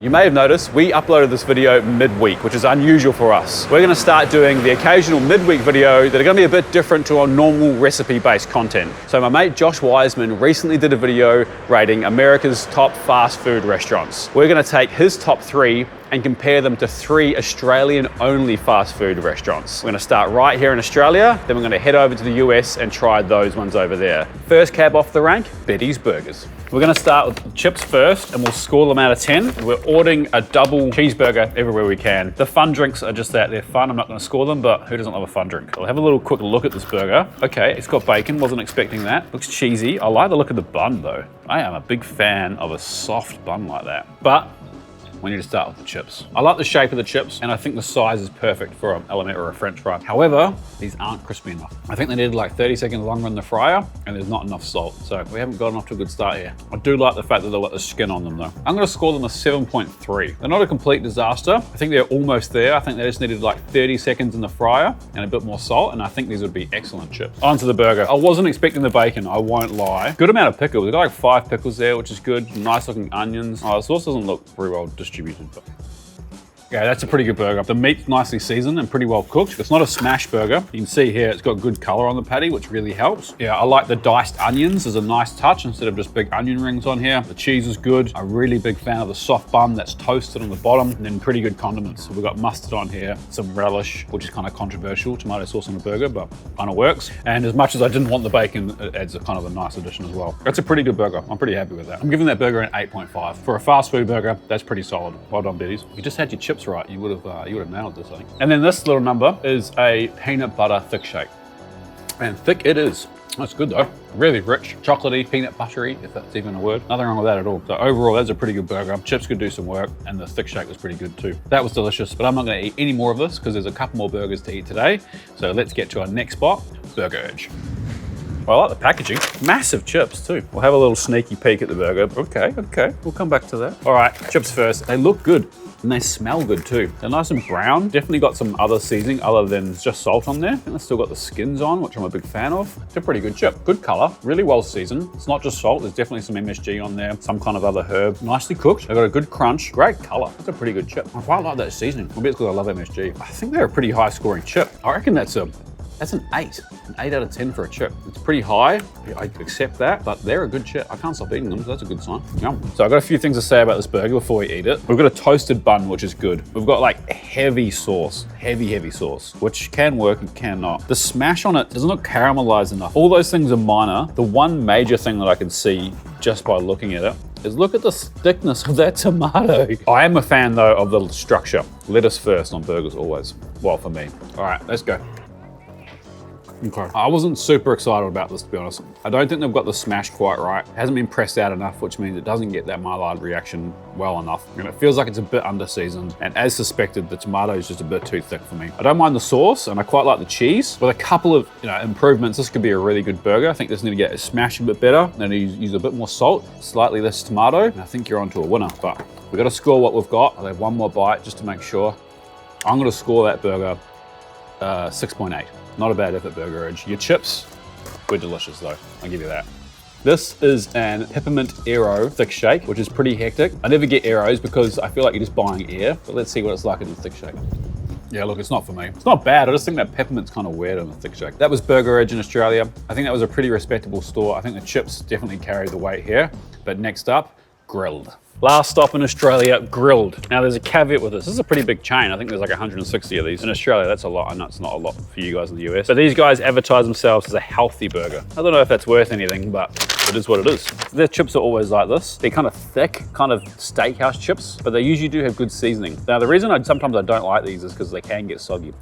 You may have noticed we uploaded this video midweek, which is unusual for us. We're gonna start doing the occasional midweek video that are gonna be a bit different to our normal recipe-based content. So my mate Joshua Weissman recently did a video rating America's top fast food restaurants. We're gonna take his top 3 and compare them to 3 Australian-only fast food restaurants. We're gonna start right here in Australia, then we're gonna head over to the US and try those ones over there. First cab off the rank, Betty's Burgers. We're gonna start with chips first and we'll score them out of 10. We're ordering a double cheeseburger everywhere we can. The fun drinks are just that, they're fun. I'm not gonna score them, but who doesn't love a fun drink? We'll have a little quick look at this burger. Okay, it's got bacon, wasn't expecting that. Looks cheesy. I like the look of the bun though. I am a big fan of a soft bun like that. But we need to start with the chips. I like the shape of the chips and I think the size is perfect for an element or a French fry. However, these aren't crispy enough. I think they needed like 30 seconds longer in the fryer and there's not enough salt. So we haven't gotten off to a good start here. I do like the fact that they've got the skin on them though. I'm gonna score them a 7.3. They're not a complete disaster. I think they're almost there. I think they just needed like 30 seconds in the fryer and a bit more salt, and I think these would be excellent chips. On to the burger. I wasn't expecting the bacon, I won't lie. Good amount of pickles. We've got like 5 pickles there, which is good. Nice looking onions. Oh, the sauce doesn't look very well distributed, but yeah, that's a pretty good burger. The meat's nicely seasoned and pretty well cooked. It's not a smash burger. You can see here, it's got good color on the patty, which really helps. Yeah, I like the diced onions as a nice touch instead of just big onion rings on here. The cheese is good. I'm a really big fan of the soft bun that's toasted on the bottom, and then pretty good condiments. So we've got mustard on here, some relish, which is kind of controversial, tomato sauce on a burger, but kind of works. And as much as I didn't want the bacon, it adds a kind of a nice addition as well. That's a pretty good burger. I'm pretty happy with that. I'm giving that burger an 8.5. For a fast food burger, that's pretty solid. Well done, Betty's. You just had your chips right, you would have nailed this, I think. And then this little number is a peanut butter thick shake. And thick it is. That's good though. Really rich, chocolatey, peanut buttery, if that's even a word. Nothing wrong with that at all. So overall, that's a pretty good burger. Chips could do some work, and the thick shake was pretty good too. That was delicious, but I'm not gonna eat any more of this because there's a couple more burgers to eat today. So let's get to our next spot, Burger Edge. Well, I like the packaging. Massive chips too. We'll have a little sneaky peek at the burger. Okay, we'll come back to that. All right, chips first. They look good. And they smell good too. They're nice and brown. Definitely got some other seasoning other than just salt on there. And they've still got the skins on, which I'm a big fan of. It's a pretty good chip. Good color, really well seasoned. It's not just salt, there's definitely some MSG on there, some kind of other herb. Nicely cooked. They've got a good crunch, great color. It's a pretty good chip. I quite like that seasoning. Maybe it's because I love MSG. I think they're a pretty high scoring chip. I reckon that's an 8. An 8 out of 10 for a chip. It's pretty high, I accept that, but they're a good chip. I can't stop eating them, so that's a good sign. Yum. So I've got a few things to say about this burger before we eat it. We've got a toasted bun, which is good. We've got like heavy sauce, heavy sauce, which can work and cannot. The smash on it doesn't look caramelized enough. All those things are minor. The one major thing that I can see just by looking at it is look at the thickness of that tomato. I am a fan though of the structure. Lettuce first on burgers always. Well, for me. All right, let's go. Okay. I wasn't super excited about this, to be honest. I don't think they've got the smash quite right. It hasn't been pressed out enough, which means it doesn't get that Maillard reaction well enough. And it feels like it's a bit under-seasoned. And as suspected, the tomato is just a bit too thick for me. I don't mind the sauce, and I quite like the cheese. With a couple of improvements, this could be a really good burger. I think this need to get smashed a bit better. And use a bit more salt, slightly less tomato. And I think you're onto a winner, but we've got to score what we've got. I'll have one more bite just to make sure. I'm gonna score that burger 6.8. Not a bad effort, Burger Edge. Your chips were delicious though, I'll give you that. This is an peppermint aero thick shake, which is pretty hectic. I never get aeros because I feel like you're just buying air, but let's see what it's like in the thick shake. Yeah, look, it's not for me. It's not bad, I just think that peppermint's kind of weird on the thick shake. That was Burger Edge in Australia. I think that was a pretty respectable store. I think the chips definitely carry the weight here. But next up, grilled. Last stop in Australia, grilled. Now there's a caveat with this. This is a pretty big chain. I think there's like 160 of these. In Australia, that's a lot. I know it's not a lot for you guys in the US. But these guys advertise themselves as a healthy burger. I don't know if that's worth anything, but it is what it is. Their chips are always like this. They're kind of thick, kind of steakhouse chips, but they usually do have good seasoning. Now the reason sometimes I don't like these is because they can get soggy.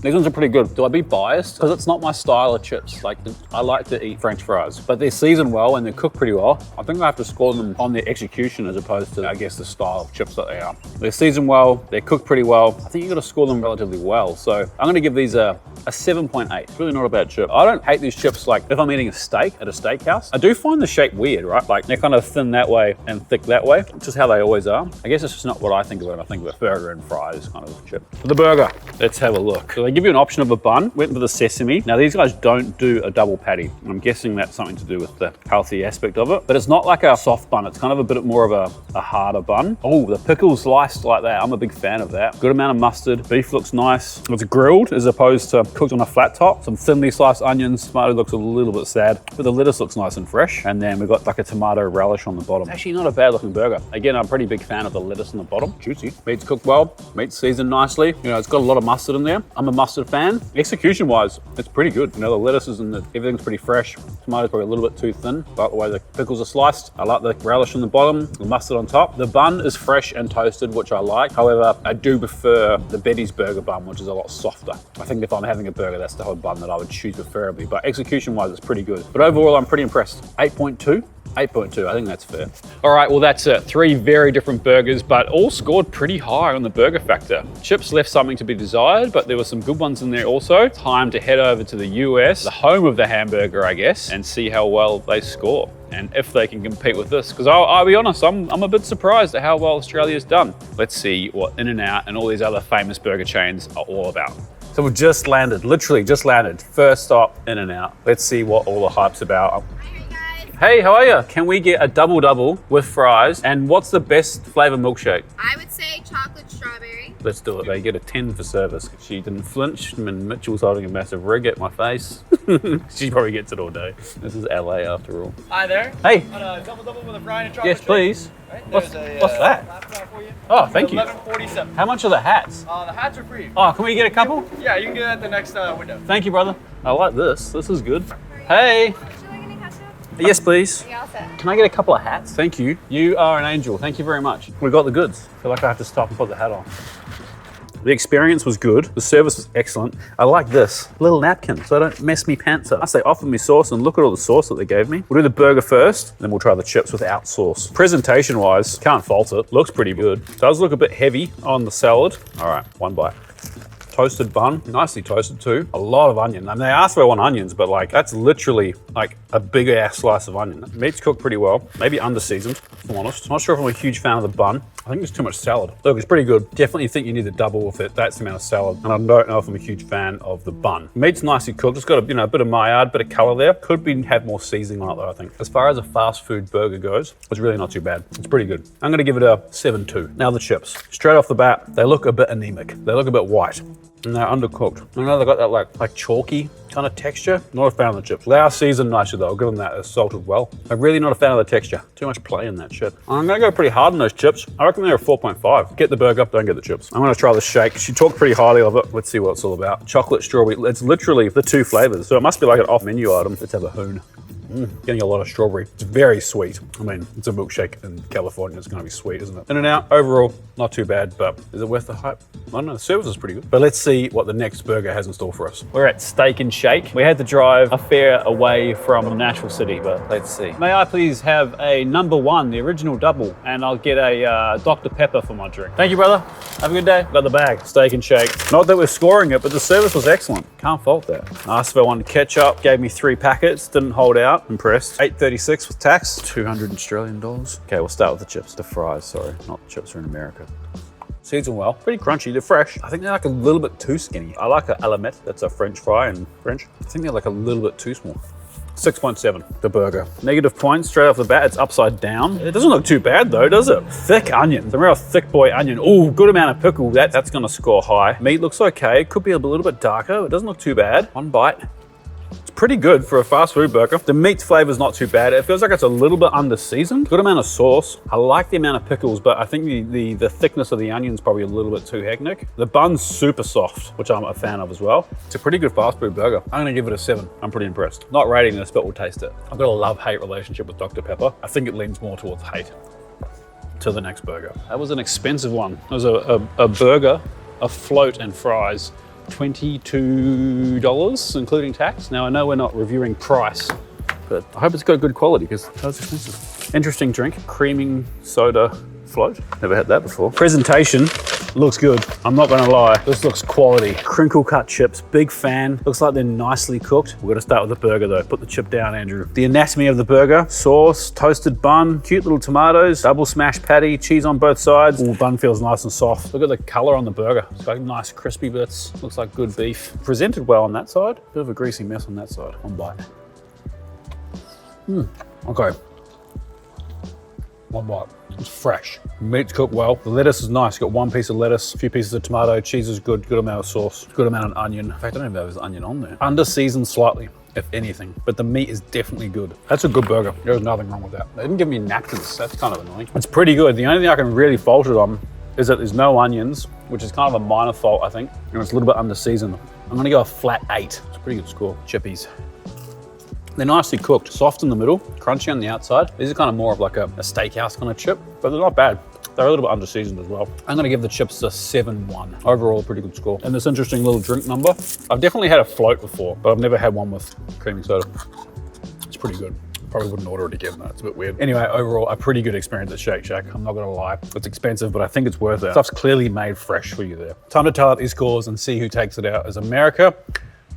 These ones are pretty good. Do I be biased? Because it's not my style of chips. Like, I like to eat French fries, but they're seasoned well and they're cooked pretty well. I think I have to score them on their execution as opposed to, I guess, the style of chips that they are. They're seasoned well, they're cooked pretty well. I think you got to score them relatively well. So I'm gonna give these a a 7.8. It's really not a bad chip. I don't hate these chips like if I'm eating a steak at a steakhouse. I do find the shape weird, right? Like they're kind of thin that way and thick that way, which is how they always are. I guess it's just not what I think of when I think of a burger and fries kind of chip. For the burger, let's have a look. So they give you an option of a bun, went with the sesame. Now these guys don't do a double patty. I'm guessing that's something to do with the healthy aspect of it, but it's not like a soft bun. It's kind of a bit more of a harder bun. Oh, the pickles sliced like that. I'm a big fan of that. Good amount of mustard. Beef looks nice. It's grilled as opposed to cooked on a flat top. Some thinly sliced onions. Tomato looks a little bit sad, but the lettuce looks nice and fresh. And then we've got like a tomato relish on the bottom. It's actually not a bad looking burger. Again, I'm a pretty big fan of the lettuce on the bottom. Juicy. Meat's cooked well. Meat's seasoned nicely. You know, it's got a lot of mustard in there. I'm a mustard fan. Execution wise, it's pretty good. You know, the lettuces and everything's pretty fresh. Tomato's probably a little bit too thin, but the way the pickles are sliced. I like the relish on the bottom, the mustard on top. The bun is fresh and toasted, which I like. However, I do prefer the Betty's burger bun, which is a lot softer. I think if I'm having a burger, that's the whole bun that I would choose preferably, but execution wise, it's pretty good. But overall, I'm pretty impressed. 8.2. 8.2, I think that's fair. All right, well that's it. 3 very different burgers, but all scored pretty high on the burger factor. Chips left something to be desired, but there were some good ones in there also. Time to head over to the US, the home of the hamburger, I guess, and see how well they score and if they can compete with this. Because I'll be honest, I'm a bit surprised at how well Australia's done. Let's see what In-N-Out and all these other famous burger chains are all about. So we've just landed, literally just landed. First stop, In-N-Out. Let's see what all the hype's about. Hey, how are you? Can we get a double with fries? And what's the best flavor milkshake? I would say chocolate strawberry. Let's do it. They get a 10 for service. She didn't flinch, and Mitch was holding a massive rig at my face. She probably gets it all day. This is LA after all. Hi there. Hey. On a double with a fry and a chocolate Yes, please. Right, What's that? laptop for you. Oh, thank you. $11.47. How much are the hats? The hats are free. Oh, can we get a couple? Yeah, you can get it at the next window. Thank you, brother. I like this. This is good. Hey. Yes, please. Can I get a couple of hats? Thank you. You are an angel. Thank you very much. We got the goods. I feel like I have to stop and put the hat on. The experience was good. The service was excellent. I like this little napkin so I don't mess me pants up. They offered me sauce, and look at all the sauce that they gave me. We'll do the burger first, then we'll try the chips without sauce. Presentation wise, can't fault it. Looks pretty good. Does look a bit heavy on the salad. All right, one bite. Toasted bun, nicely toasted too. A lot of onion. I mean, they asked if I want onions, but like that's literally like a big ass slice of onion. Meat's cooked pretty well, maybe under-seasoned, if I'm honest. Not sure if I'm a huge fan of the bun. I think there's too much salad. Look, it's pretty good. Definitely think you need to double with it. That's the amount of salad. And I don't know if I'm a huge fan of the bun. Meat's nicely cooked. It's got a bit of Maillard, bit of color there. Could have more seasoning on it though, I think. As far as a fast food burger goes, it's really not too bad. It's pretty good. I'm gonna give it a 7.2. Now the chips. Straight off the bat, they look a bit anemic. They look a bit white. And they're undercooked. I know they got that like chalky kind of texture. Not a fan of the chips. They are seasoned nicely though. I'll give them that. They're salted well. I'm really not a fan of the texture. Too much play in that shit. I'm gonna go pretty hard on those chips. I reckon they're a 4.5. Get the burger, don't get the chips. I'm gonna try the shake. She talked pretty highly of it. Let's see what it's all about. Chocolate strawberry. It's literally the 2 flavors. So it must be like an off-menu item. Let's have a hoon. Getting a lot of strawberry. It's very sweet. I mean, it's a milkshake in California. It's gonna be sweet, isn't it? In-N-Out, overall, not too bad, but is it worth the hype? I don't know, the service is pretty good. But let's see what the next burger has in store for us. We're at Steak and Shake. We had to drive a fair away from the Nashville city, but let's see. May I please have a #1, the original double, and I'll get a Dr. Pepper for my drink. Thank you, brother. Have a good day. Got the bag, Steak and Shake. Not that we're scoring it, but the service was excellent. Can't fault that. Asked if I wanted ketchup, gave me 3 packets, didn't hold out. Impressed. $8.36 with tax, $200 Australian dollars. Okay, we'll start with the chips. The fries, sorry, not the chips are in America. Seasoned well, pretty crunchy, they're fresh. I think they're like a little bit too skinny. I like a Alamet, that's a French fry in French. I think they're like a little bit too small. 6.7, the burger. Negative points straight off the bat, it's upside down. It doesn't look too bad though, does it? Thick onion, the real thick boy onion. Ooh, good amount of pickle, that's gonna score high. Meat looks okay, could be a little bit darker, it doesn't look too bad. One bite. It's pretty good for a fast food burger. The meat flavor's not too bad. It feels like it's a little bit under-seasoned. Good amount of sauce. I like the amount of pickles, but I think the thickness of the onion's probably a little bit too hectic. The bun's super soft, which I'm a fan of as well. It's a pretty good fast food burger. I'm gonna give it a 7. I'm pretty impressed. Not rating this, but we'll taste it. I've got a love-hate relationship with Dr. Pepper. I think it leans more towards hate. To the next burger. That was an expensive one. It was a burger, a float and fries. $22, including tax. Now I know we're not reviewing price, but I hope it's got good quality because that was expensive. Interesting drink, creaming soda float. Never had that before. Presentation, Looks good. I'm not gonna lie. This looks quality. Crinkle cut chips, big fan. Looks like they're nicely cooked. We're gonna start with the burger though. Put the chip down, Andrew. The anatomy of the burger: sauce, toasted bun, cute little tomatoes, double smash patty, cheese on both sides. Ooh, bun feels nice and soft. Look at the color on the burger. It's got nice crispy bits. Looks like good beef. Presented well on that side. Bit of a greasy mess on that side. One bite. Okay. One bite. It's fresh. Meat's cooked well. The lettuce is nice. Got one piece of lettuce, a few pieces of tomato. Cheese is good. Good amount of sauce. Good amount of onion. In fact, I don't even know if there's onion on there. Under seasoned slightly, if anything. But the meat is definitely good. That's a good burger. There's nothing wrong with that. They didn't give me napkins. That's kind of annoying. It's pretty good. The only thing I can really fault it on is that there's no onions, which is kind of a minor fault, I think. And it's a little bit under seasoned. I'm gonna go a flat 8. It's a pretty good score. Chippies. They're nicely cooked, soft in the middle, crunchy on the outside. These are kind of more of like a steakhouse kind of chip, but they're not bad. They're a little bit under seasoned as well. I'm gonna give the chips a 7-1. Overall, a pretty good score. And this interesting little drink number. I've definitely had a float before, but I've never had one with creamy soda. It's pretty good. Probably wouldn't order it again though, it's a bit weird. Anyway, overall, a pretty good experience at Shake Shack. I'm not gonna lie. It's expensive, but I think it's worth it. Stuff's clearly made fresh for you there. Time to tell out these scores and see who takes it out. Is America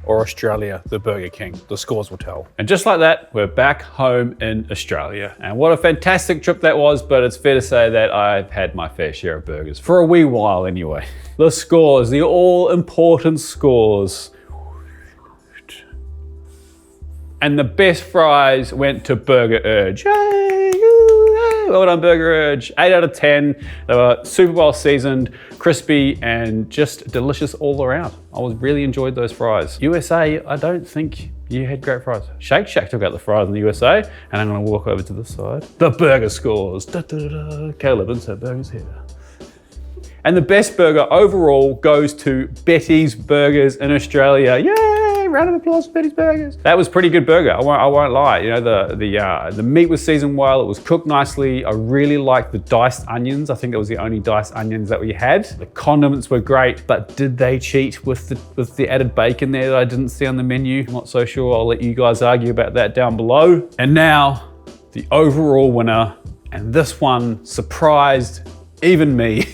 or Australia the Burger King? The scores will tell. And just like that, we're back home in Australia. And what a fantastic trip that was, but it's fair to say that I've had my fair share of burgers. For a wee while anyway. The scores, the all-important scores. And the best fries went to Burger Urge. Yay! Well done, Burger Urge. 8 out of 10. They were super well seasoned, crispy, and just delicious all around. I really enjoyed those fries. USA, I don't think you had great fries. Shake Shack took out the fries in the USA, and I'm gonna walk over to this side. The burger scores. Da, da, da, da. Caleb, insert burgers here. And the best burger overall goes to Betty's Burgers in Australia. Yay! Round of applause for Betty's Burgers. That was pretty good burger. I won't lie. You know, the meat was seasoned well. It was cooked nicely. I really liked the diced onions. I think that was the only diced onions that we had. The condiments were great, but did they cheat with the added bacon there that I didn't see on the menu? I'm not so sure. I'll let you guys argue about that down below. And now, the overall winner, and this one surprised even me.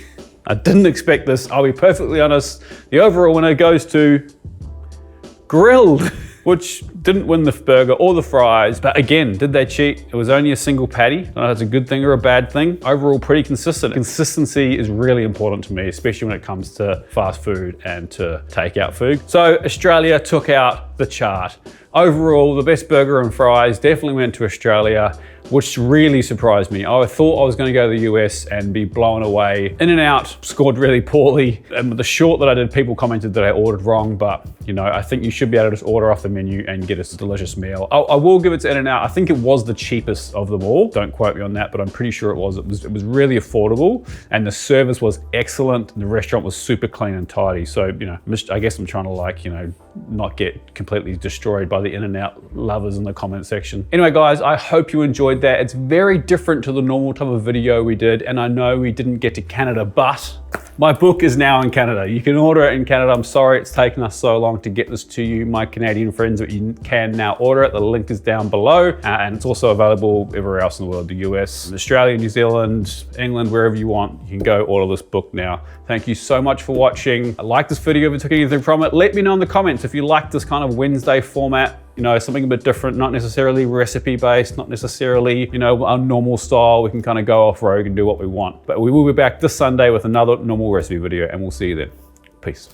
I didn't expect this, I'll be perfectly honest. The overall winner goes to Grilled, which didn't win the burger or the fries, but again, did they cheat? It was only a single patty. I don't know if that's a good thing or a bad thing. Overall, pretty consistent. Consistency is really important to me, especially when it comes to fast food and to takeout food. So Australia took out the chart. Overall, the best burger and fries definitely went to Australia, which really surprised me. I thought I was gonna go to the US and be blown away. In-N-Out scored really poorly. And with the short that I did, people commented that I ordered wrong, but you know, I think you should be able to just order off the menu and get us a delicious meal. I will give it to In-N-Out. I think it was the cheapest of them all. Don't quote me on that, but I'm pretty sure it was. It was really affordable, and the service was excellent. The restaurant was super clean and tidy. So, you know, I guess I'm trying to, like, you know, not get completely destroyed by the In-N-Out lovers in the comment section. Anyway, guys, I hope you enjoyed that. It's very different to the normal type of video we did, and I know we didn't get to Canada, but my book is now in Canada. You can order it in Canada. I'm sorry it's taken us so long to get this to you, my Canadian friends, but you can now order it. The link is down below, and it's also available everywhere else in the world, the US, Australia, New Zealand, England, wherever you want. You can go order this book now. Thank you so much for watching. I like this video if you took anything from it. Let me know in the comments if you like this kind of Wednesday format. You know, something a bit different, not necessarily recipe based, not necessarily, you know, our normal style. We can kind of go off road and do what we want. But we will be back this Sunday with another normal recipe video, and we'll see you then. Peace.